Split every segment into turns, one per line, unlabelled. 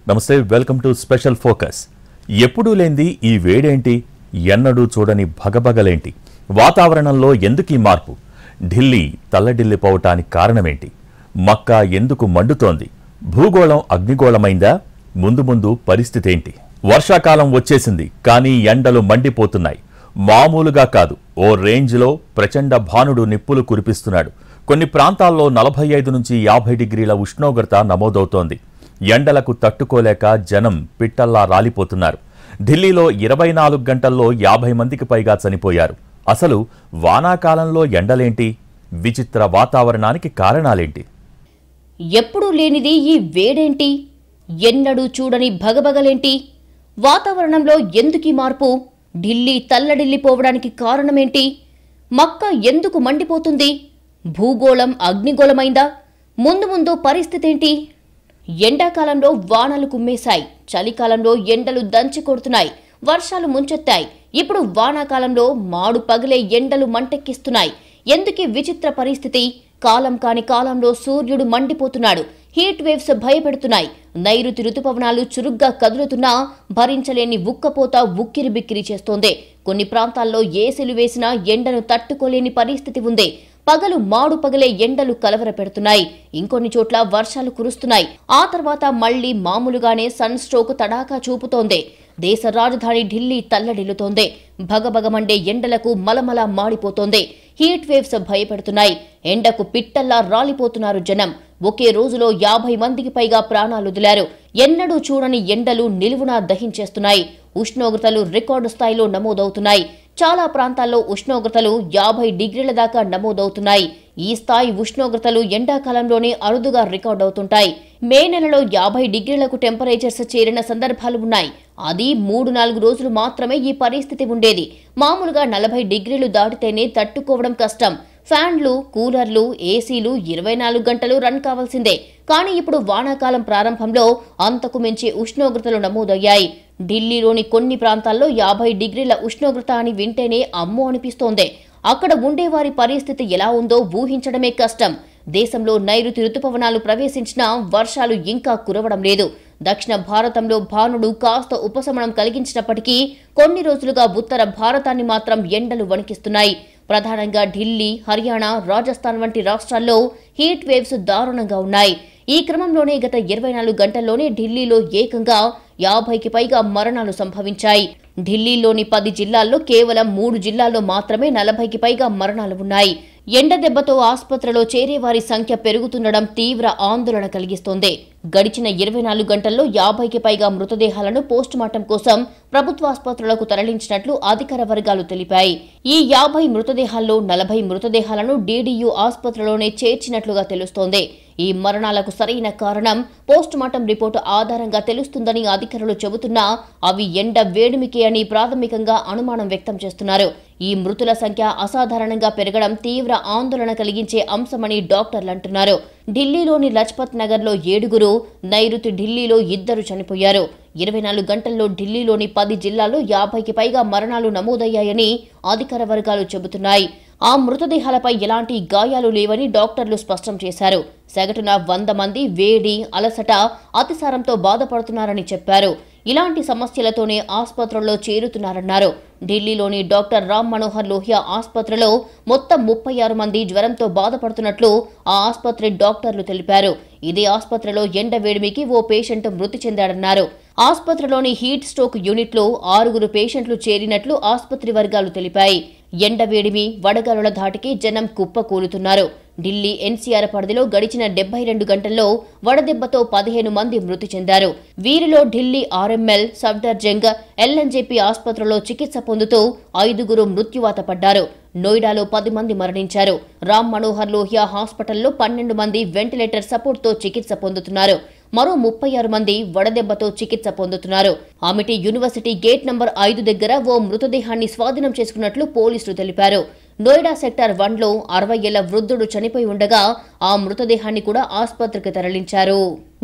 నమస్తే, welcome to special focus. ఎప్పుడూ లేంది ఈ వేడేంటి, ఎన్నడూ చూడని భగభగలేంటి, వాతావరణంలో ఎందుకీ మార్పు, ఢిల్లీ తల్లడిల్లిపోవటానికి కారణమేంటి, మక్కా ఎందుకు మండుతోంది, భూగోళం అగ్నిగోళమైందా, ముందు ముందు పరిస్థితేంటి? వర్షాకాలం వచ్చేసింది, కానీ ఎండలు మండిపోతున్నాయి. మామూలుగా కాదు, ఓ రేంజ్లో ప్రచండ భానుడు నిప్పులు కురిపిస్తున్నాడు. కొన్ని ప్రాంతాల్లో 45 నుంచి 50 డిగ్రీల ఉష్ణోగ్రత నమోదవుతోంది. ఎండలకు తట్టుకోలేక జనం పిట్టల్లా రాలిపోతున్నారు. ఢిల్లీలో 24 గంటల్లో 50 మందికి పైగా చనిపోయారు. అసలు వానాకాలంలో ఎండలేంటి, విచిత్ర వాతావరణానికి కారణాలేంటి?
ఎప్పుడూ లేనిది ఈ వేడేంటి, ఎన్నడూ చూడని భగభగలేంటి, వాతావరణంలో ఎందుకీ మార్పు, ఢిల్లీ తల్లడిల్లిపోవడానికి కారణమేంటి, మక్కా ఎందుకు మండిపోతుంది, భూగోళం అగ్నిగోళమైందా, ముందు ముందు పరిస్థితేంటి? ఎండాకాలంలో వానలు కుమ్మేశాయి, చలికాలంలో ఎండలు దంచి కొడుతున్నాయి, వర్షాలు ముంచెత్తాయి. ఇప్పుడు వానాకాలంలో మాడు పగిలే ఎండలు మంటెక్కిస్తున్నాయి. ఎందుకీ విచిత్ర పరిస్థితి? కాలం కాని కాలంలో సూర్యుడు మండిపోతున్నాడు. Heat waves భయపెడుతున్నాయి. నైరుతి రుతుపవనాలు చురుగ్గా కదులుతున్నా భరించలేని ఉక్కపోత ఉక్కిరి బిక్కిరి చేస్తోంది. కొన్ని ప్రాంతాల్లో ఏసీలు వేసినా ఎండను తట్టుకోలేని పరిస్థితి ఉంది. పగలు మాడు పగలే ఎండలు కలవర పెడుతున్నాయి. ఇంకొన్ని చోట్ల వర్షాలు కురుస్తున్నాయి. ఆ తర్వాత మళ్లీ మామూలుగానే సన్ స్ట్రోక్ తడాకా చూపుతోంది. దేశ రాజధాని ఢిల్లీ తల్లడిల్లుతోంది. భగభగమండే ఎండలకు మలమల మాడిపోతోంది. Heat waves భయపెడుతున్నాయి. ఎండకు పిట్టల్లా రాలిపోతున్నారు జనం. ఒకే రోజులో 50 మందికి పైగా ప్రాణాలొదిలారు. ఎన్నడూ చూడని ఎండలు నిలువునా దహించేస్తున్నాయి. ఉష్ణోగ్రతలు రికార్డు స్థాయిలో నమోదవుతున్నాయి. చాలా ప్రాంతాల్లో ఉష్ణోగ్రతలు 50 డిగ్రీల దాకా నమోదవుతున్నాయి. ఈ స్థాయి ఉష్ణోగ్రతలు ఎండాకాలంలోనే అరుదుగా రికార్డవుతుంటాయి. మే నెలలో 50 డిగ్రీలకు టెంపరేచర్స్ చేరిన సందర్భాలు ఉన్నాయి. అది 3-4 రోజులు మాత్రమే ఈ పరిస్థితి ఉండేది. మామూలుగా 40 డిగ్రీలు దాటితేనే తట్టుకోవడం కష్టం. ఫ్యాన్లు, కూలర్లు, ఏసీలు 24 గంటలు రన్ కావాల్సిందే. కానీ ఇప్పుడు వానాకాలం ప్రారంభంలో అంతకు మించి ఉష్ణోగ్రతలు నమోదయ్యాయి. ఢిల్లీలోని కొన్ని ప్రాంతాల్లో 50 డిగ్రీల ఉష్ణోగ్రత అని వింటేనే అమ్మో అనిపిస్తోంది. అక్కడ ఉండేవారి పరిస్థితి ఎలా ఉందో ఊహించడమే కష్టం. దేశంలో నైరుతి రుతుపవనాలు ప్రవేశించినా వర్షాలు ఇంకా కురవడం లేదు. దక్షిణ భారతంలో భానుడు కాస్త ఉపశమనం కలిగించినప్పటికీ కొన్ని రోజులుగా ఉత్తర భారతాన్ని మాత్రం ఎండలు వణికిస్తున్నాయి. ప్రధానంగా ఢిల్లీ, హర్యానా, రాజస్థాన్ వంటి రాష్ట్రాల్లో హీట్ వేవ్స్ దారుణంగా ఉన్నాయి. ఈ క్రమంలోనే గత 24 గంటల్లోనే ఢిల్లీలో ఏకంగా 50కి పైగా మరణాలు సంభవించాయి. ఢిల్లీలోని 10 జిల్లాల్లో కేవలం 3 జిల్లాల్లో మాత్రమే 40కి పైగా మరణాలు ఉన్నాయి. ఎండ దెబ్బతో ఆసుపత్రిలో చేరేవారి సంఖ్య పెరుగుతుండడం తీవ్ర ఆందోళన కలిగిస్తోంది. గడిచిన 24 గంటల్లో 50కి పైగా మృతదేహాలను పోస్టుమార్టం కోసం ప్రభుత్వాసుపత్రులకు తరలించినట్లు అధికార వర్గాలు తెలిపాయి. ఈ 50 మృతదేహాల్లో 40 మృతదేహాలను డీడీయూ ఆసుపత్రిలోనే చేర్చినట్లుగా తెలుస్తోంది. ఈ మరణాలకు సరైన కారణం పోస్టుమార్టం రిపోర్టు ఆధారంగా తెలుస్తుందని అధికారులు చెబుతున్నా అవి ఎండ వేడిమికే అని ప్రాథమికంగా అనుమానం వ్యక్తం చేస్తున్నారు. ఈ మృతుల సంఖ్య అసాధారణంగా పెరగడం తీవ్ర ఆందోళన కలిగించే అంశమని డాక్టర్లు అంటున్నారు. ఢిల్లీలోని లజ్పత్ నగర్లో 7గురు, నైరుతి ఢిల్లీలో 2 చనిపోయారు. 24 గంటల్లో ఢిల్లీలోని 10 జిల్లాల్లో 50కి పైగా మరణాలు నమోదయ్యాయని అధికార వర్గాలు చెబుతున్నాయి. ఆ మృతదేహాలపై ఎలాంటి గాయాలు లేవని డాక్టర్లు స్పష్టం చేశారు. సగటున 100 మంది వేడి, అలసట, అతిసారంతో బాధపడుతున్నారని చెప్పారు. ఇలాంటి సమస్యలతోనే ఆసుపత్రుల్లో చేరుతున్నారన్నారు. ఢిల్లీలోని డాక్టర్ రామ్ మనోహర్ లోహియా ఆసుపత్రిలో మొత్తం 36 మంది జ్వరంతో బాధపడుతున్నట్లు ఆ ఆసుపత్రి డాక్టర్లు తెలిపారు. ఇదే ఆసుపత్రిలో ఎండ వేడిమికి ఓ పేషెంట్ మృతి చెందాడన్నారు. ఆసుపత్రిలోని హీట్ స్ట్రోక్ యూనిట్లో 6 పేషెంట్లు చేరినట్లు ఆసుపత్రి వర్గాలు తెలిపాయి. ఎండ వేడిమి, వడగాలుల ధాటికి జనం కుప్పకూలుతున్నారు. ఢిల్లీ ఎన్సీఆర్ పరిధిలో గడిచిన 72 గంటల్లో వడదెబ్బతో 15 మంది మృతి చెందారు. వీరిలో ఢిల్లీ ఆర్ఎంఎల్, సఫ్దర్జంగ్, ఎల్ఎన్జేపీ ఆసుపత్రిలో చికిత్స పొందుతూ 5గురు మృత్యువాత పడ్డారు. నోయిడాలో 10 మంది మరణించారు. రామ్ మనోహర్ లోహియా హాస్పిటల్లో 12 మంది వెంటిలేటర్ సపోర్ట్తో చికిత్స పొందుతున్నారు. మరో 36 మంది వడదెబ్బతో చికిత్స పొందుతున్నారు. అమిటి యూనివర్సిటీ గేట్ నంబర్ 5 దగ్గర ఓ మృతదేహాన్ని స్వాధీనం చేసుకున్నట్లు పోలీసులు తెలిపారు. నోయిడా సెక్టార్ 1లో 60 ఏళ్ల వృద్ధుడు చనిపోయి ఉండగా ఆ మృతదేహాన్ని కూడా ఆసుపత్రికి తరలించారు.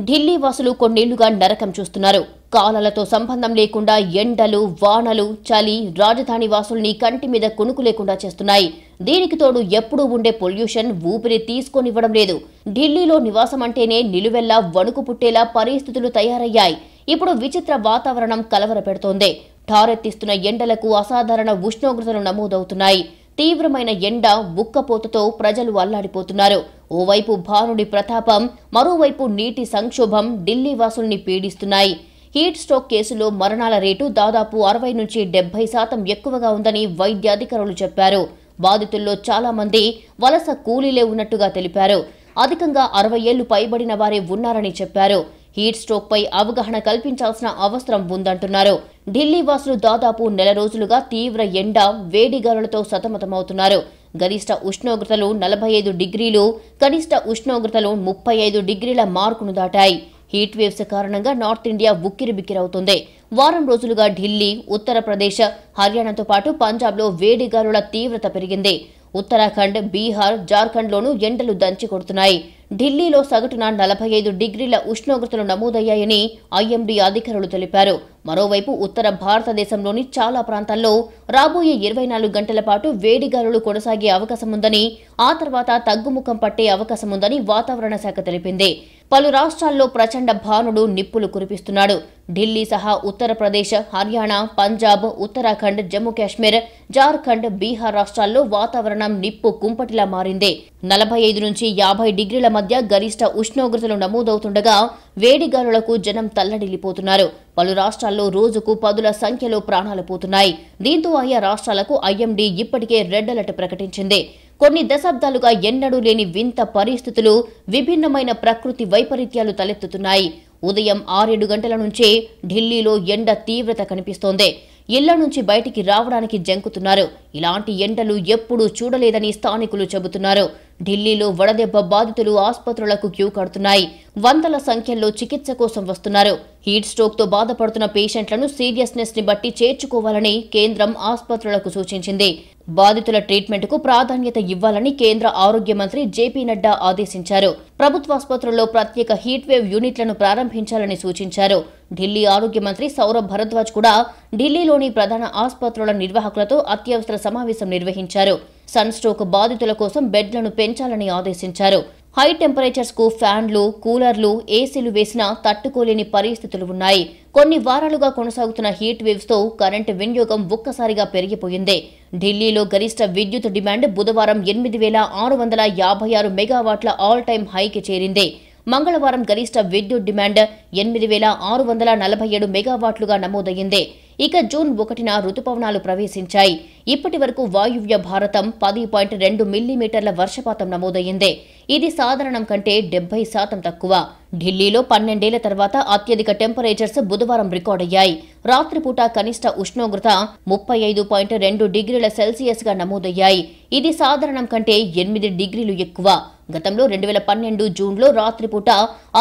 ఢిల్లీ వాసులు కొన్నేళ్లుగా నరకం చూస్తున్నారు. కాలాలతో సంబంధం లేకుండా ఎండలు, వానలు, చలి రాజధాని వాసుల్ని కంటి మీద కునుకు లేకుండా చేస్తున్నాయి. దీనికి తోడు ఎప్పుడూ ఉండే పొల్యూషన్ ఊపిరి తీసుకొనివ్వడం లేదు. ఢిల్లీలో నివాసం అంటేనే నిలువెల్లా వణుకు పుట్టేలా పరిస్థితులు తయారయ్యాయి. ఇప్పుడు విచిత్ర వాతావరణం కలవరపెడుతోంది. ఠారెత్తిస్తున్న ఎండలకు అసాధారణ ఉష్ణోగ్రతలు నమోదవుతున్నాయి. తీవ్రమైన ఎండ, ఉక్కపోతతో ప్రజలు అల్లాడిపోతున్నారు. ఓవైపు భానుడి ప్రతాపం, మరోవైపు నీటి సంక్షోభం ఢిల్లీ వాసుల్ని పీడిస్తున్నాయి. హీట్ స్ట్రోక్ కేసులో మరణాల రేటు దాదాపు 60 నుంచి 70% ఎక్కువగా ఉందని వైద్యాధికారులు చెప్పారు. బాధితుల్లో చాలా మంది వలస కూలీలే ఉన్నట్టుగా తెలిపారు. అధికంగా 60 ఏళ్లు పైబడిన వారే ఉన్నారని చెప్పారు. హీట్ స్ట్రోక్ పై అవగాహన కల్పించాల్సిన అవసరం ఉందంటున్నారు. ఢిల్లీ వాసులు దాదాపు నెల రోజులుగా తీవ్ర ఎండ, వేడిగాలులతో సతమతమవుతున్నారు. గరిష్ట ఉష్ణోగ్రతలు 45 డిగ్రీలు, కనిష్ట ఉష్ణోగ్రతలు 35 డిగ్రీల మార్కును దాటాయి. హీట్ వేవ్స్ కారణంగా నార్త్ ఇండియా ఉక్కిరిబిక్కిరవుతుంది. వారం రోజులుగా ఢిల్లీ, ఉత్తరప్రదేశ్, హర్యానాతో పాటు పంజాబ్లో వేడిగాలుల తీవ్రత పెరిగింది. ఉత్తరాఖండ్, బీహార్, జార్ఖండ్లోనూ ఎండలు దంచి కొడుతున్నాయి. ఢిల్లీలో సగటున 45 డిగ్రీల ఉష్ణోగ్రతలు నమోదయ్యాయని ఐఎండీ అధికారులు తెలిపారు. మరోవైపు ఉత్తర భారతదేశంలోని చాలా ప్రాంతాల్లో రాబోయే 24 గంటల పాటు వేడిగాలులు కొనసాగే అవకాశముందని, ఆ తర్వాత తగ్గుముఖం పట్టే అవకాశముందని వాతావరణ శాఖ తెలిపింది. పలు రాష్ట్రాల్లో ప్రచండ భానుడు నిప్పులు కురిపిస్తున్నాడు. ఢిల్లీ సహా ఉత్తరప్రదేశ్, హర్యానా, పంజాబ్, ఉత్తరాఖండ్, జమ్మూ కాశ్మీర్, జార్ఖండ్, బీహార్ రాష్ట్రాల్లో వాతావరణం నిప్పు కుంపటిలా మారింది. 45 నుంచి 50 డిగ్రీల మధ్య గరిష్ట ఉష్ణోగ్రతలు నమోదవుతుండగా వేడిగాలులకు జనం తల్లడిల్లిపోతున్నారు. పలు రాష్ట్రాల్లో రోజుకు 10ల సంఖ్యలో ప్రాణాలు పోతున్నాయి. దీంతో ఆయా రాష్ట్రాలకు ఐఎండీ ఇప్పటికే రెడ్ అలర్ట్ ప్రకటించింది. కొన్ని దశాబ్దాలుగా ఎన్నడూ లేని వింత పరిస్థితులు, విభిన్నమైన ప్రకృతి వైపరీత్యాలు తలెత్తుతున్నాయి. ఉదయం 6-7 గంటల నుంచే ఢిల్లీలో ఎండ తీవ్రత కనిపిస్తోంది. ఇళ్ల నుంచి బయటికి రావడానికి జంకుతున్నారు. ఇలాంటి ఎండలు ఎప్పుడూ చూడలేదని స్థానికులు చెబుతున్నారు. ఢిల్లీలో వడదెబ్బ బాధితులు ఆసుపత్రులకు క్యూ కడుతున్నాయి. వందల సంఖ్యలో చికిత్స కోసం వస్తున్నారు. హీట్ స్ట్రోక్ తో బాధపడుతున్న పేషెంట్లను సీరియస్నెస్ ని బట్టి చేర్చుకోవాలని కేంద్రం ఆసుపత్రులకు సూచించింది. బాధితుల ట్రీట్మెంట్ కు ప్రాధాన్యత ఇవ్వాలని కేంద్ర ఆరోగ్య మంత్రి జేపీ నడ్డా ఆదేశించారు. ప్రభుత్వాసుపత్రుల్లో ప్రత్యేక హీట్ వేవ్ యూనిట్లను ప్రారంభించాలని సూచించారు. ఢిల్లీ ఆరోగ్య మంత్రి సౌరభ్ భరద్వాజ్ కూడా ఢిల్లీలోని ప్రధాన ఆసుపత్రుల నిర్వాహకులతో అత్యవసర సమావేశం నిర్వహించారు. సన్ స్ట్రోక్ బాధితుల కోసం బెడ్లను పెంచాలని ఆదేశించారు. హై టెంపరేచర్స్ కు ఫ్యాన్లు, కూలర్లు, ఏసీలు వేసినా తట్టుకోలేని పరిస్థితులు ఉన్నాయి. కొన్ని వారాలుగా కొనసాగుతున్న హీట్ వేవ్స్ తో కరెంటు వినియోగం ఒక్కసారిగా పెరిగిపోయింది. ఢిల్లీలో గరిష్ట విద్యుత్ డిమాండ్ బుధవారం 8,656 మెగావాట్ల ఆల్ టైమ్ హైకి చేరింది. మంగళవారం గరిష్ట విద్యుత్ డిమాండ్ 8,647 మెగావాట్లుగా నమోదయ్యింది. ఇక జూన్ 1న రుతుపవనాలు ప్రవేశించాయి. ఇప్పటి వరకు వాయువ్య భారతం 10.2 మిల్లీమీటర్ల వర్షపాతం నమోదయ్యింది. ఇది సాధారణం కంటే 70% తక్కువ. ఢిల్లీలో 12 ఏళ్ల తర్వాత అత్యధిక టెంపరేచర్స్ బుధవారం రికార్డయ్యాయి. రాత్రిపూట కనిష్ట ఉష్ణోగ్రత 35.2 డిగ్రీల సెల్సియస్ గా నమోదయ్యాయి. ఇది సాధారణం కంటే 8 డిగ్రీలు ఎక్కువ. గతంలో 2012 జూన్లో రాత్రిపూట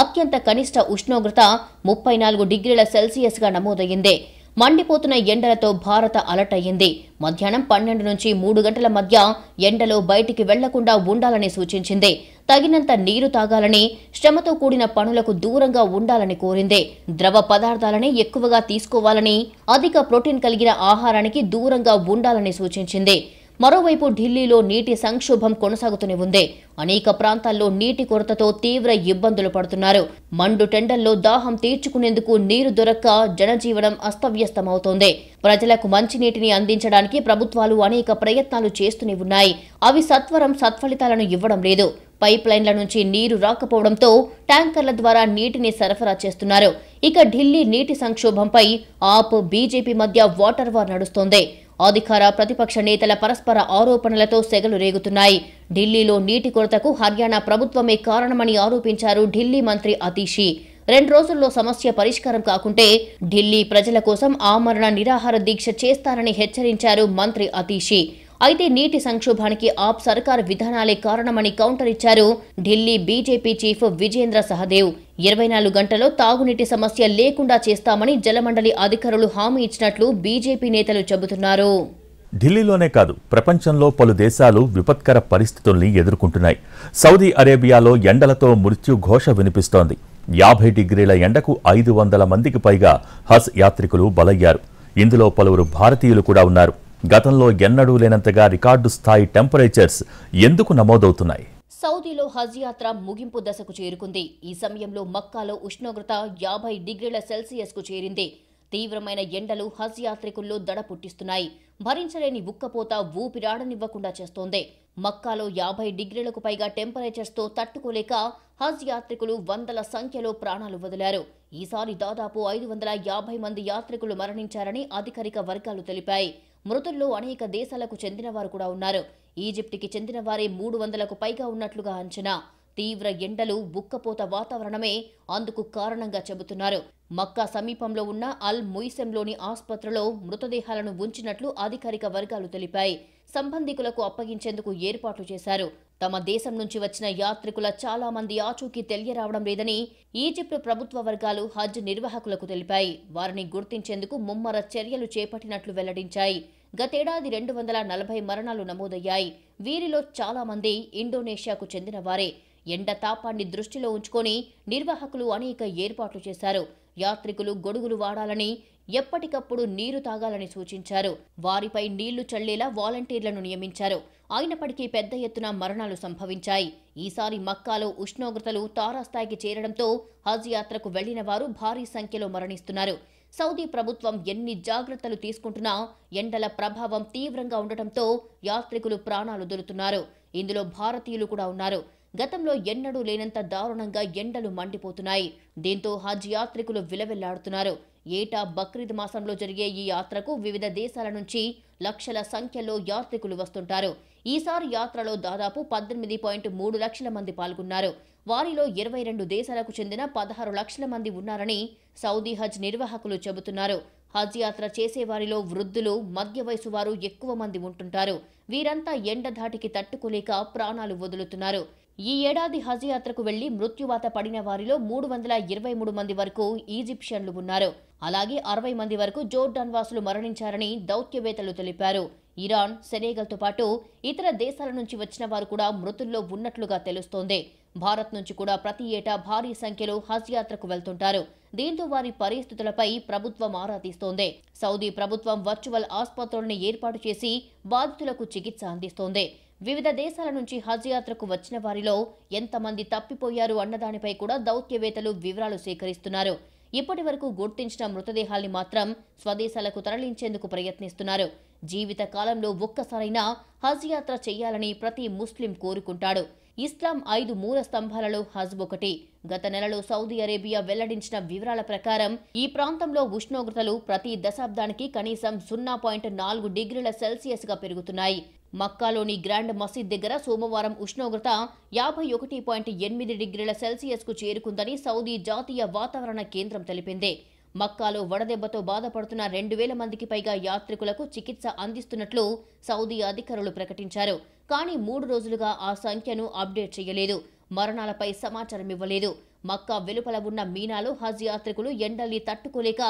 అత్యంత కనిష్ట ఉష్ణోగ్రత 34 డిగ్రీల సెల్సియస్ గా నమోదయ్యింది. మండిపోతున్న ఎండలతో భారత అలర్ట్ అయ్యింది. మధ్యాహ్నం 12 నుంచి 3 గంటల మధ్య ఎండలో బయటికి వెళ్లకుండా ఉండాలని సూచించింది. తగినంత నీరు తాగాలని, శ్రమతో కూడిన పనులకు దూరంగా ఉండాలని కోరింది. ద్రవ పదార్థాలని ఎక్కువగా తీసుకోవాలని, అధిక ప్రోటీన్ కలిగిన ఆహారానికి దూరంగా ఉండాలని సూచించింది. మరోవైపు ఢిల్లీలో నీటి సంక్షోభం కొనసాగుతూనే ఉంది. అనేక ప్రాంతాల్లో నీటి కొరతతో తీవ్ర ఇబ్బందులు పడుతున్నారు. మండు టెండల్లో దాహం తీర్చుకునేందుకు నీరు దొరక్క జనజీవనం అస్తవ్యస్తమవుతోంది. ప్రజలకు మంచినీటిని అందించడానికి ప్రభుత్వాలు అనేక ప్రయత్నాలు చేస్తూనే ఉన్నాయి. అవి సత్ఫలితాలను ఇవ్వడం లేదు. పైప్ లైన్ల నుంచి నీరు రాకపోవడంతో ట్యాంకర్ల ద్వారా నీటిని సరఫరా చేస్తున్నారు. ఇక ఢిల్లీ నీటి సంక్షోభంపై ఆప్, బీజేపీ మధ్య వాటర్ వార్ నడుస్తోంది. అధికార ప్రతిపక్ష నేతల పరస్పర ఆరోపణలతో సెగలు రేగుతున్నాయి. ఢిల్లీలో నీటి కొరతకు హర్యానా ప్రభుత్వమే కారణమని ఆరోపించారు ఢిల్లీ మంత్రి అతీషి. 2 రోజుల్లో సమస్య పరిష్కారం కాకుంటే ఢిల్లీ ప్రజల కోసం ఆమరణ నిరాహార దీక్ష చేస్తారని హెచ్చరించారు మంత్రి అతీషి. అయితే నీటి సంక్షోభానికి ఆప్ సర్కార్ విధానాలే కారణమని కౌంటర్ ఇచ్చారు ఢిల్లీ బీజేపీ చీఫ్ విజేంద్ర సహదేవ్. 24 గంటల్లో తాగునీటి సమస్య లేకుండా చేస్తామని జలమండలి అధికారులు హామీ ఇచ్చినట్లు బీజేపీ నేతలు చెబుతున్నారు.
ఢిల్లీలోనే కాదు, ప్రపంచంలో పలు దేశాలు విపత్కర పరిస్థితుల్ని ఎదుర్కొంటున్నాయి. సౌదీ అరేబియాలో ఎండలతో మృత్యు ఘోష వినిపిస్తోంది. 50 డిగ్రీల ఎండకు 500 మందికి పైగా హజ్ యాత్రికులు బలయ్యారు. ఇందులో పలువురు భారతీయులు కూడా ఉన్నారు. గతంలో ఎన్నడూ లేనంతగా రికార్డు స్థాయి టెంపరేచర్స్ ఎందుకు నమోదవుతున్నాయి?
సౌదీలో హజ్ యాత్ర ముగింపు దశకు చేరుకుంది. ఈ సమయంలో మక్కాలో ఉష్ణోగ్రత 50 డిగ్రీల సెల్సియస్కు చేరింది. తీవ్రమైన ఎండలు హజ్ యాత్రికుల్లో దడ పుట్టిస్తున్నాయి. భరించలేని ఉక్కపోత ఊపిరాడనివ్వకుండా చేస్తోంది. మక్కాలో 50 డిగ్రీలకు పైగా టెంపరేచర్స్తో తట్టుకోలేక హజ్ యాత్రికులు వందల సంఖ్యలో ప్రాణాలు వదిలారు. ఈసారి దాదాపు 550 మంది యాత్రికులు మరణించారని అధికారిక వర్గాలు తెలిపాయి. మృతుల్లో అనేక దేశాలకు చెందినవారు కూడా ఉన్నారు. ఈజిప్టుకి చెందిన వారే 300కు పైగా ఉన్నట్లుగా అంచనా. తీవ్ర ఎండలు, ఉక్కపోత వాతావరణమే అందుకు కారణంగా చెబుతున్నారు. మక్కా సమీపంలో ఉన్న అల్ ముయిసెంలోని ఆసుపత్రిలో మృతదేహాలను ఉంచినట్లు అధికారిక వర్గాలు తెలిపాయి. సంబంధికులకు అప్పగించేందుకు ఏర్పాట్లు చేశారు. తమ దేశం నుంచి వచ్చిన యాత్రికుల చాలా మంది ఆచూకీ తెలియరావడం లేదని ఈజిప్టు ప్రభుత్వ వర్గాలు హజ్ నిర్వాహకులకు తెలిపాయి. వారిని గుర్తించేందుకు ముమ్మర చర్యలు చేపట్టినట్లు వెల్లడించాయి. గతేడాది 240 మరణాలు నమోదయ్యాయి. వీరిలో చాలా మంది ఇండోనేషియాకు చెందిన వారే. ఎండ తాపాన్ని దృష్టిలో ఉంచుకొని నిర్వాహకులు అనేక ఏర్పాట్లు చేశారు. యాత్రికులు గొడుగులు వాడాలని, ఎప్పటికప్పుడు నీరు తాగాలని సూచించారు. వారిపై నీళ్లు చల్లేలా వాలంటీర్లను నియమించారు. అయినప్పటికీ పెద్ద ఎత్తున మరణాలు సంభవించాయి. ఈసారి మక్కాలో ఉష్ణోగ్రతలు తారాస్థాయికి చేరడంతో హజ్ యాత్రకు వెళ్లిన వారు భారీ సంఖ్యలో మరణిస్తున్నారు. సౌదీ ప్రభుత్వం ఎన్ని జాగ్రత్తలు తీసుకుంటున్నా ఎండల ప్రభావం తీవ్రంగా ఉండటంతో యాత్రికులు ప్రాణాలు వదులుతున్నారు. ఇందులో భారతీయులు కూడా ఉన్నారు. గతంలో ఎన్నడూ లేనంత దారుణంగా ఎండలు మండిపోతున్నాయి. దీంతో హజ్ యాత్రికులు విలవిల్లాడుతున్నారు. ఏటా బక్రీద్ మాసంలో జరిగే ఈ యాత్రకు వివిధ దేశాల నుంచి లక్షల సంఖ్యలో యాత్రికులు వస్తుంటారు. ఈసారి యాత్రలో దాదాపు 18.3 లక్షల మంది పాల్గొన్నారు. వారిలో 22 దేశాలకు చెందిన 16 లక్షల మంది ఉన్నారని సౌదీ హజ్ నిర్వాహకులు చెబుతున్నారు. హజ్ యాత్ర చేసేవారిలో వృద్ధులు, మధ్య వయసు వారు ఎక్కువ మంది ఉంటుంటారు. వీరంతా ఎండ ధాటికి తట్టుకోలేక ప్రాణాలు వదులుతున్నారు. ఈ ఏడాది హజ్ యాత్రకు వెళ్లి మృత్యువాత పడిన వారిలో 323 మంది వరకు ఈజిప్షియన్లు ఉన్నారు. అలాగే 60 మంది వరకు జోర్డాన్ వాసులు మరణించారని దౌత్యవేత్తలు తెలిపారు. ఇరాన్, సెనెగల్తో పాటు ఇతర దేశాల నుంచి వచ్చిన వారు కూడా మృతుల్లో ఉన్నట్లుగా తెలుస్తోంది. భారత్ నుంచి కూడా ప్రతి ఏటా భారీ సంఖ్యలో హజ్ యాత్రకు వెళ్తుంటారు. దీంతో వారి పరిస్థితులపై ప్రభుత్వం ఆరా తీస్తోంది. సౌదీ ప్రభుత్వం వర్చువల్ ఆసుపత్రులను ఏర్పాటు చేసి బాధితులకు చికిత్స అందిస్తోంది. వివిధ దేశాల నుంచి హజ్ యాత్రకు వచ్చిన వారిలో ఎంతమంది తప్పిపోయారు అన్నదానిపై కూడా దౌత్యవేత్తలు వివరాలు సేకరిస్తున్నారు. ఇప్పటి వరకు గుర్తించిన మృతదేహాల్ని మాత్రం స్వదేశాలకు తరలించేందుకు ప్రయత్నిస్తున్నారు. జీవిత కాలంలో ఒక్కసారైనా హజ్ యాత్ర చేయాలని ప్రతి ముస్లిం కోరుకుంటాడు. ఇస్లాం 5 మూల స్తంభాలలో హజ్ ఒకటి. గత నెలలో సౌదీ అరేబియా వెల్లడించిన వివరాల ప్రకారం ఈ ప్రాంతంలో ఉష్ణోగ్రతలు ప్రతి దశాబ్దానికి కనీసం 0.4 డిగ్రీల సెల్సియస్గా పెరుగుతున్నాయి. మక్కాలోని గ్రాండ్ మసీద్ దగ్గర సోమవారం ఉష్ణోగ్రత 51.8 డిగ్రీల సెల్సియస్కు చేరుకుందని సౌదీ జాతీయ వాతావరణ కేంద్రం తెలిపింది. మక్కాలో వడదెబ్బతో బాధపడుతున్న 2000 మందికి పైగా యాత్రికులకు చికిత్స అందిస్తున్నట్లు సౌదీ అధికారులు ప్రకటించారు. కానీ 3 రోజులుగా ఆ సంఖ్యను అప్డేట్ చేయలేదు. మరణాలపై సమాచారం ఇవ్వలేదు. మక్కా వెలుపల ఉన్న మీనాలో హజ్ యాత్రికులు ఎండల్ని తట్టుకోలేక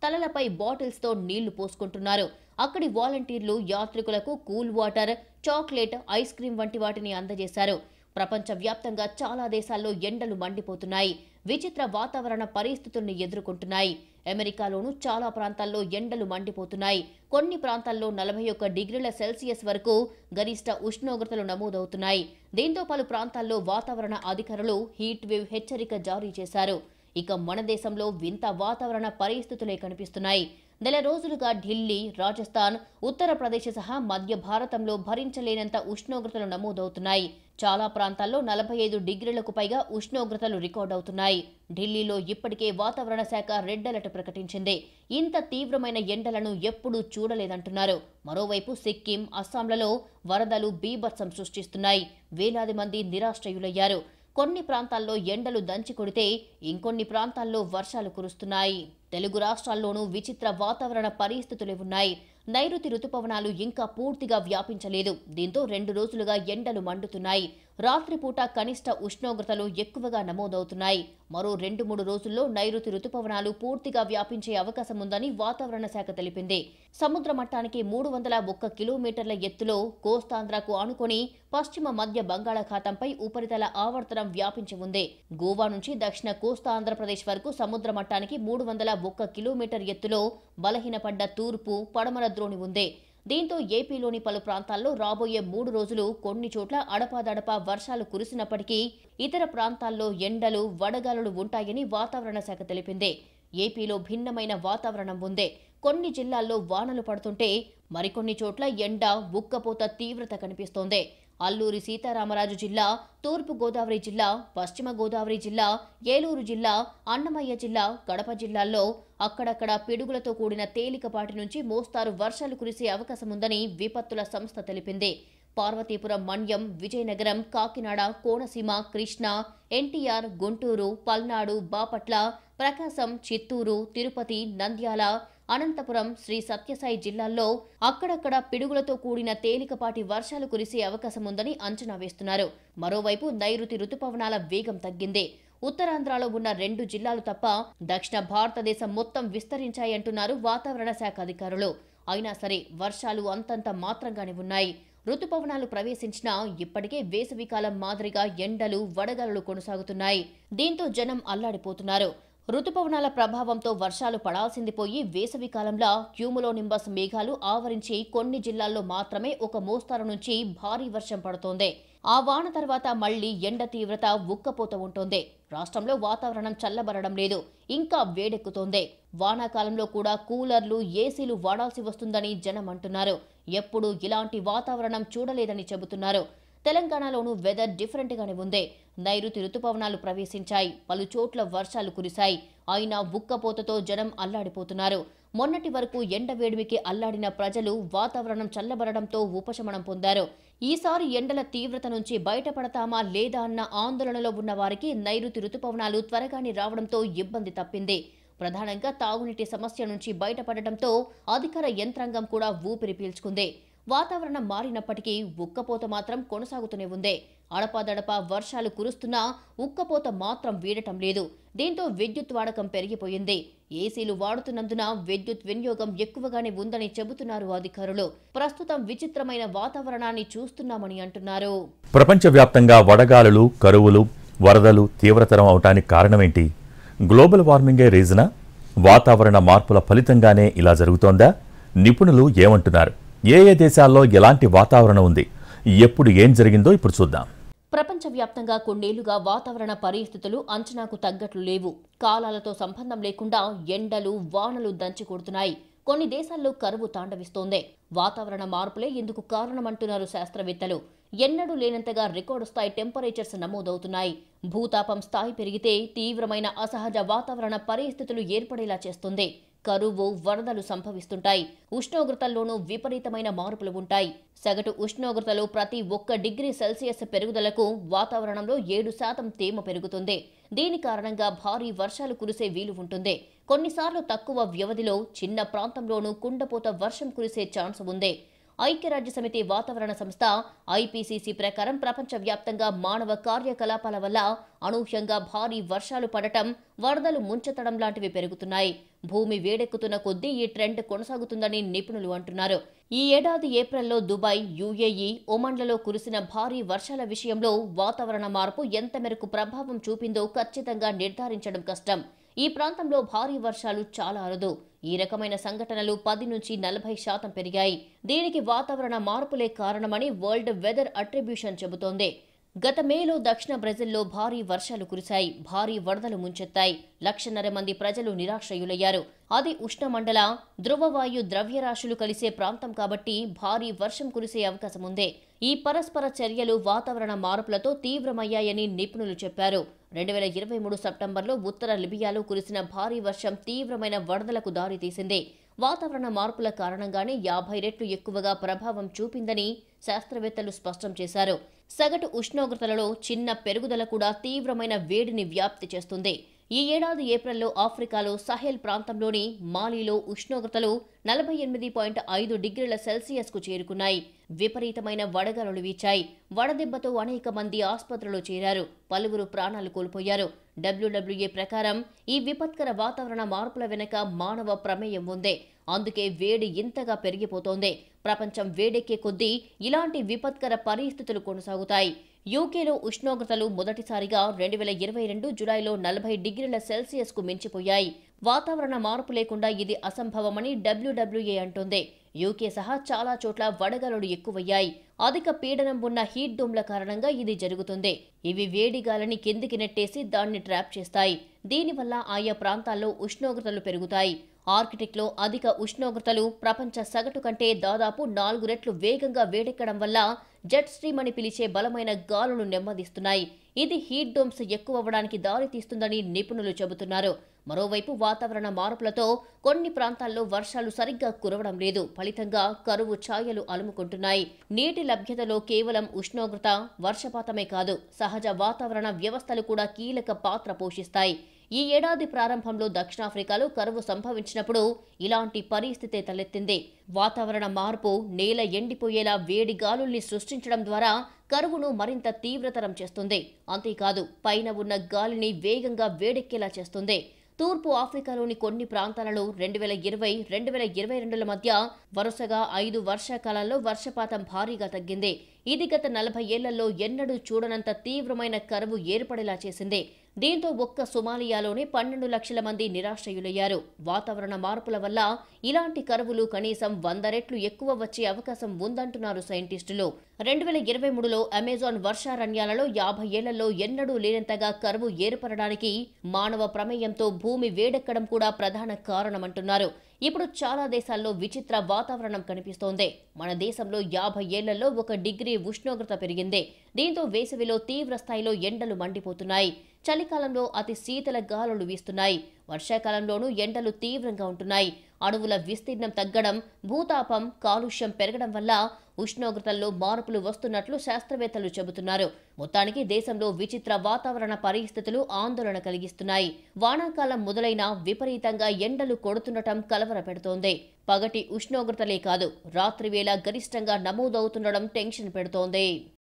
తలలపై బాటిల్స్తో నీళ్లు పోసుకుంటున్నారు. అక్కడి వాలంటీర్లు యాత్రికులకు cool water, chocolate, ice cream వంటి వాటిని అందజేశారు. ప్రపంచవ్యాప్తంగా చాలా దేశాల్లో ఎండలు మండిపోతున్నాయి. విచిత్ర వాతావరణ పరిస్థితుల్ని ఎదుర్కొంటున్నాయి. అమెరికాలోనూ చాలా ప్రాంతాల్లో ఎండలు మండిపోతున్నాయి. కొన్ని ప్రాంతాల్లో 41 డిగ్రీల సెల్సియస్ వరకు గరిష్ట ఉష్ణోగ్రతలు నమోదవుతున్నాయి. దీంతో పలు ప్రాంతాల్లో వాతావరణ అధికారులు హీట్ వేవ్ హెచ్చరిక జారీ చేశారు. ఇక మన దేశంలో వింత వాతావరణ పరిస్థితులే కనిపిస్తున్నాయి. నెల రోజులుగా ఢిల్లీ, రాజస్థాన్, ఉత్తరప్రదేశ్ సహా మధ్య భారతంలో భరించలేనంత ఉష్ణోగ్రతలు నమోదవుతున్నాయి. చాలా ప్రాంతాల్లో 45 డిగ్రీలకు పైగా ఉష్ణోగ్రతలు రికార్డవుతున్నాయి. ఢిల్లీలో ఇప్పటికే వాతావరణ శాఖ రెడ్ అలర్ట్ ప్రకటించింది. ఇంత తీవ్రమైన ఎండలను ఎప్పుడూ చూడలేదంటున్నారు. మరోవైపు సిక్కిం, అస్సాంలలో వరదలు బీభత్సం సృష్టిస్తున్నాయి. వేలాది మంది నిరాశ్రయులయ్యారు. కొన్ని ప్రాంతాల్లో ఎండలు దంచి కొడితే ఇంకొన్ని ప్రాంతాల్లో వర్షాలు కురుస్తున్నాయి. తెలుగు రాష్ట్రాల్లోనూ విచిత్ర వాతావరణ పరిస్థితులే ఉన్నాయి. నైరుతి రుతుపవనాలు ఇంకా పూర్తిగా వ్యాపించలేదు. దీంతో 2 రోజులుగా ఎండలు మండుతున్నాయి. రాత్రిపూట కనిష్ట ఉష్ణోగ్రతలు ఎక్కువగా నమోదవుతున్నాయి. మరో 2-3 రోజుల్లో నైరుతి రుతుపవనాలు పూర్తిగా వ్యాపించే అవకాశం ఉందని వాతావరణ శాఖ తెలిపింది. సముద్ర మట్టానికి 301 కిలోమీటర్ల ఎత్తులో కోస్తాంధ్రకు ఆనుకొని పశ్చిమ మధ్య బంగాళాఖాతంపై ఉపరితల ఆవర్తనం వ్యాపించి ఉంది. గోవా నుంచి దక్షిణ కోస్తా ఆంధ్రప్రదేశ్ వరకు సముద్ర మట్టానికి 301 కిలోమీటర్ ఎత్తులో బలహీనపడ్డ తూర్పు, పడమర ద్రోణి ఉంది. దీంతో ఏపీలోని పలు ప్రాంతాల్లో రాబోయే 3 రోజులు కొన్ని చోట్ల అడపాదడపా వర్షాలు కురిసినప్పటికీ ఇతర ప్రాంతాల్లో ఎండలు, వడగాలులు ఉంటాయని వాతావరణ శాఖ తెలిపింది. ఏపీలో భిన్నమైన వాతావరణం ఉంది. కొన్ని జిల్లాల్లో వానలు పడుతుంటే మరికొన్ని చోట్ల ఎండ, ఉక్కపోత తీవ్రత కనిపిస్తోంది. అల్లూరి సీతారామరాజు జిల్లా, తూర్పు గోదావరి జిల్లా, పశ్చిమ గోదావరి జిల్లా, ఏలూరు జిల్లా, అన్నమయ్య జిల్లా, కడప జిల్లాల్లో అక్కడక్కడ పిడుగులతో కూడిన తేలికపాటి నుంచి మోస్తారు వర్షాలు కురిసే అవకాశముందని విపత్తుల సంస్థ తెలిపింది. పార్వతీపురం, మన్యం, విజయనగరం, కాకినాడ, కోనసీమ, కృష్ణా, ఎన్టీఆర్, గుంటూరు, పల్నాడు, బాపట్ల, ప్రకాశం, చిత్తూరు, తిరుపతి, నంద్యాల, అనంతపురం, శ్రీ సత్యసాయి జిల్లాల్లో అక్కడక్కడ పిడుగులతో కూడిన తేలికపాటి వర్షాలు కురిసే అవకాశముందని అంచనా వేస్తున్నారు. మరోవైపు నైరుతి రుతుపవనాల వేగం తగ్గింది. ఉత్తరాంధ్రలో ఉన్న 2 జిల్లాలు తప్ప దక్షిణ భారతదేశం మొత్తం విస్తరించాయంటున్నారు వాతావరణ శాఖ అధికారులు. అయినా సరే వర్షాలు అంతంత మాత్రంగానే ఉన్నాయి. రుతుపవనాలు ప్రవేశించినా ఇప్పటికే వేసవికాలం మాదిరిగా ఎండలు, వడగాలులు కొనసాగుతున్నాయి. దీంతో జనం అల్లాడిపోతున్నారు. రుతుపవనాల ప్రభావంతో వర్షాలు పడాల్సింది పోయి వేసవికాలంలో క్యూములోనింబస్ మేఘాలు ఆవరించి కొన్ని జిల్లాల్లో మాత్రమే ఒక మోస్తారు నుంచి భారీ వర్షం పడుతోంది. ఆ వాన తర్వాత మళ్లీ ఎండ తీవ్రత, ఉక్కపోత ఉంటోంది. రాష్ట్రంలో వాతావరణం చల్లబడడం లేదు, ఇంకా వేడెక్కుతోంది. వానాకాలంలో కూడా కూలర్లు, ఏసీలు వాడాల్సి వస్తుందని జనం అంటున్నారు. ఎప్పుడూ ఇలాంటి వాతావరణం చూడలేదని చెబుతున్నారు. తెలంగాణలోనూ వెదర్ డిఫరెంట్ గానే ఉంది. నైరుతి రుతుపవనాలు ప్రవేశించాయి. పలు చోట్ల వర్షాలు కురిశాయి. అయినా ఉక్కపోతతో జనం అల్లాడిపోతున్నారు. మొన్నటి వరకు ఎండ వేడిమికి అల్లాడిన ప్రజలు వాతావరణం చల్లబడడంతో ఉపశమనం పొందారు. ఈసారి ఎండల తీవ్రత నుంచి బయటపడతామా లేదా అన్న ఆందోళనలో ఉన్న వారికి నైరుతి రుతుపవనాలు త్వరగానే రావడంతో ఇబ్బంది తప్పింది. ప్రధానంగా తాగునీటి సమస్య నుంచి బయటపడటంతో అధికార యంత్రాంగం కూడా ఊపిరి పీల్చుకుంది. వాతావరణం మారినప్పటికీ ఉక్కపోత మాత్రం కొనసాగుతూనే ఉంది. అడపాదడపా వర్షాలు కురుస్తున్నా ఉక్కపోత మాత్రం వీడటం లేదు. దీంతో విద్యుత్ వాడకం పెరిగిపోయింది. ఏసీలు వాడుతున్నందున విద్యుత్ వినియోగం ఎక్కువగానే ఉందని చెబుతున్నారు అధికారులు. ప్రస్తుతం విచిత్రమైన వాతావరణాన్ని చూస్తున్నామని అంటున్నారు.
ప్రపంచవ్యాప్తంగా వడగాలులు, కరువులు, వరదలు తీవ్రతరం అవటానికి కారణమేంటి? గ్లోబల్ వార్మింగే రీజనా? వాతావరణ మార్పుల ఫలితంగానే ఇలా జరుగుతోందా? నిపుణులు ఏమంటున్నారు? ఏ దేశాల్లో ఎలాంటి వాతావరణం ఉంది? ఎప్పుడు ఏం జరిగిందో ఇప్పుడు చూద్దాం.
ప్రపంచవ్యాప్తంగా కొన్నేళ్లుగా వాతావరణ పరిస్థితులు అంచనాకు తగ్గట్లు లేవు. కాలాలతో సంబంధం లేకుండా ఎండలు, వానలు దంచి కొడుతున్నాయి. కొన్ని దేశాల్లో కరువు తాండవిస్తోంది. వాతావరణ మార్పులే ఇందుకు కారణమంటున్నారు శాస్త్రవేత్తలు. ఎన్నడూ లేనంతగా రికార్డు స్థాయి టెంపరేచర్స్ నమోదవుతున్నాయి. భూతాపం స్థాయి పెరిగితే తీవ్రమైన అసహజ వాతావరణ పరిస్థితులు ఏర్పడేలా చేస్తుంది. కరువు, వరదలు సంభవిస్తుంటాయి. ఉష్ణోగ్రతల్లోనూ విపరీతమైన మార్పులు ఉంటాయి. సగటు ఉష్ణోగ్రతలో ప్రతి 1 డిగ్రీ సెల్సియస్ పెరుగుదలకు వాతావరణంలో 7% తేమ పెరుగుతుంది. దీని కారణంగా భారీ వర్షాలు కురిసే వీలు ఉంటుంది. కొన్నిసార్లు తక్కువ వ్యవధిలో చిన్న ప్రాంతంలోనూ కుండపోత వర్షం కురిసే ఛాన్స్ ఉంది. ఐక్యరాజ్యసమితి వాతావరణ సంస్థ IPCC ప్రకారం ప్రపంచవ్యాప్తంగా మానవ కార్యకలాపాల వల్ల అనూహ్యంగా భారీ వర్షాలు పడటం, వరదలు ముంచెత్తడం లాంటివి పెరుగుతున్నాయి. భూమి వేడెక్కుతున్న కొద్దీ ఈ ట్రెండ్ కొనసాగుతుందని నిపుణులు అంటున్నారు. ఈ ఏడాది ఏప్రిల్లో దుబాయ్, UAE, ఒమన్లలో కురిసిన భారీ వర్షాల విషయంలో వాతావరణ మార్పు ఎంత మేరకు ప్రభావం చూపిందో ఖచ్చితంగా నిర్ధారించడం కష్టం. ఈ ప్రాంతంలో భారీ వర్షాలు చాలా అరుదు. ఈ రకమైన సంఘటనలు 10 నుంచి 40% పెరిగాయి. దీనికి వాతావరణ మార్పులే కారణమని వరల్డ్ వెదర్ అట్రిబ్యూషన్ చెబుతోంది. గత మేలో దక్షిణ బ్రెజిల్లో భారీ వర్షాలు కురిశాయి. భారీ వరదలు ముంచెత్తాయి. 1,50,000 మంది ప్రజలు నిరాశ్రయులయ్యారు. అది ఉష్ణమండల ధృవవాయు ద్రవ్యరాశులు కలిసే ప్రాంతం కాబట్టి భారీ వర్షం కురిసే అవకాశం ఉంది. ఈ పరస్పర చర్యలు వాతావరణ మార్పులతో తీవ్రమయ్యాయని నిపుణులు చెప్పారు. 2023 సెప్టెంబర్లో ఉత్తర లిబియాలో కురిసిన భారీ వర్షం తీవ్రమైన వరదలకు దారితీసింది. వాతావరణ మార్పుల కారణంగానే 50 రెట్లు ఎక్కువగా ప్రభావం చూపిందని శాస్త్రవేత్తలు స్పష్టం చేశారు. సగటు ఉష్ణోగ్రతలలో చిన్న పెరుగుదల కూడా తీవ్రమైన వేడిని వ్యాప్తి చేస్తుంది. ఈ ఏడాది ఏప్రిల్లో ఆఫ్రికాలో సహెల్ ప్రాంతంలోని మాలీలో ఉష్ణోగ్రతలు 48.5 డిగ్రీల సెల్సియస్కు చేరుకున్నాయి. విపరీతమైన వడగాలులు వీచాయి. వడదెబ్బతో అనేక మంది ఆసుపత్రిలో చేరారు. పలువురు ప్రాణాలు కోల్పోయారు. WWA ప్రకారం ఈ విపత్కర వాతావరణ మార్పుల వెనుక మానవ ప్రమేయం ఉంది. అందుకే వేడి ఇంతగా పెరిగిపోతోంది. ప్రపంచం వేడెక్కే కొద్దీ ఇలాంటి విపత్కర పరిస్థితులు కొనసాగుతాయి. యూకేలో ఉష్ణోగ్రతలు మొదటిసారిగా 2022 జులైలో 40 డిగ్రీల సెల్సియస్కు మించిపోయాయి. వాతావరణ మార్పు లేకుండా ఇది అసంభవమని WWA అంటోంది. యూకే సహా చాలా చోట్ల వడగాలులు ఎక్కువయ్యాయి. అధిక పీడనం ఉన్న హీట్ డోమ్ల కారణంగా ఇది జరుగుతుంది. ఇవి వేడి గాలిని కిందికి నెట్టేసి దాన్ని ట్రాప్ చేస్తాయి. దీనివల్ల ఆయా ప్రాంతాల్లో ఉష్ణోగ్రతలు పెరుగుతాయి. ఆర్కిటిక్లో అధిక ఉష్ణోగ్రతలు ప్రపంచ సగటు కంటే దాదాపు 4 రెట్లు వేగంగా వేడెక్కడం వల్ల జెట్ స్ట్రీమ్ అని పిలిచే బలమైన గాలులు నెమ్మదిస్తున్నాయి. ఇది హీట్ డోమ్స్ ఎక్కువవ్వడానికి దారితీస్తుందని నిపుణులు చెబుతున్నారు. మరోవైపు వాతావరణ మార్పులతో కొన్ని ప్రాంతాల్లో వర్షాలు సరిగ్గా కురవడం లేదు. ఫలితంగా కరువు ఛాయలు అలుముకుంటున్నాయి. నీటి లభ్యతలో కేవలం ఉష్ణోగ్రత, వర్షపాతమే కాదు, సహజ వాతావరణ వ్యవస్థలు కూడా కీలక పాత్ర పోషిస్తాయి. ఈ ఏడాది ప్రారంభంలో దక్షిణాఫ్రికాలో కరువు సంభవించినప్పుడు ఇలాంటి పరిస్థితే తలెత్తింది. వాతావరణ మార్పు నేల ఎండిపోయేలా వేడి గాలుల్ని సృష్టించడం ద్వారా కరువును మరింత తీవ్రతరం చేస్తుంది. అంతేకాదు, పైన ఉన్న గాలిని వేగంగా వేడెక్కేలా చేస్తుంది. తూర్పు ఆఫ్రికాలోని కొన్ని ప్రాంతాలలో 2020-2022ల మధ్య వరుసగా 5 వర్షాకాలాల్లో వర్షపాతం భారీగా తగ్గింది. ఇది గత 40 ఏళ్లలో ఎన్నడూ చూడనంత తీవ్రమైన కరువు ఏర్పడేలా చేసింది. దీంతో ఒక్క సొమాలియాలోనే 12 లక్షల మంది నిరాశ్రయులయ్యారు. వాతావరణ మార్పుల వల్ల ఇలాంటి కరువులు కనీసం 100 రెట్లు ఎక్కువ వచ్చే అవకాశం ఉందంటున్నారు సైంటిస్టులు. 2023లో అమెజాన్ వర్షారణ్యాలలో 50 ఏళ్లలో ఎన్నడూ లేనంతగా కరువు ఏర్పడడానికి మానవ ప్రమేయంతో భూమి వేడెక్కడం కూడా ప్రధాన కారణమంటున్నారు. ఇప్పుడు చాలా దేశాల్లో విచిత్ర వాతావరణం కనిపిస్తోంది. మన దేశంలో 50 ఏళ్లలో 1 డిగ్రీ ఉష్ణోగ్రత పెరిగింది. దీంతో వేసవిలో తీవ్ర స్థాయిలో ఎండలు మండిపోతున్నాయి. చలికాలంలో అతి శీతల గాలులు వీస్తున్నాయి. వర్షాకాలంలోనూ ఎండలు తీవ్రంగా ఉంటున్నాయి. అడవుల విస్తీర్ణం తగ్గడం, భూతాపం, కాలుష్యం పెరగడం వల్ల ఉష్ణోగ్రతల్లో మార్పులు వస్తున్నట్లు శాస్త్రవేత్తలు చెబుతున్నారు. మొత్తానికి దేశంలో విచిత్ర వాతావరణ పరిస్థితులు ఆందోళన కలిగిస్తున్నాయి. వానాకాలం మొదలైనా విపరీతంగా ఎండలు కొడుతుండటం కలవరపెడుతోంది. పగటి ఉష్ణోగ్రతలే కాదు, రాత్రివేళ గరిష్టంగా నమోదవుతుండడం టెన్షన్ పెడుతోంది.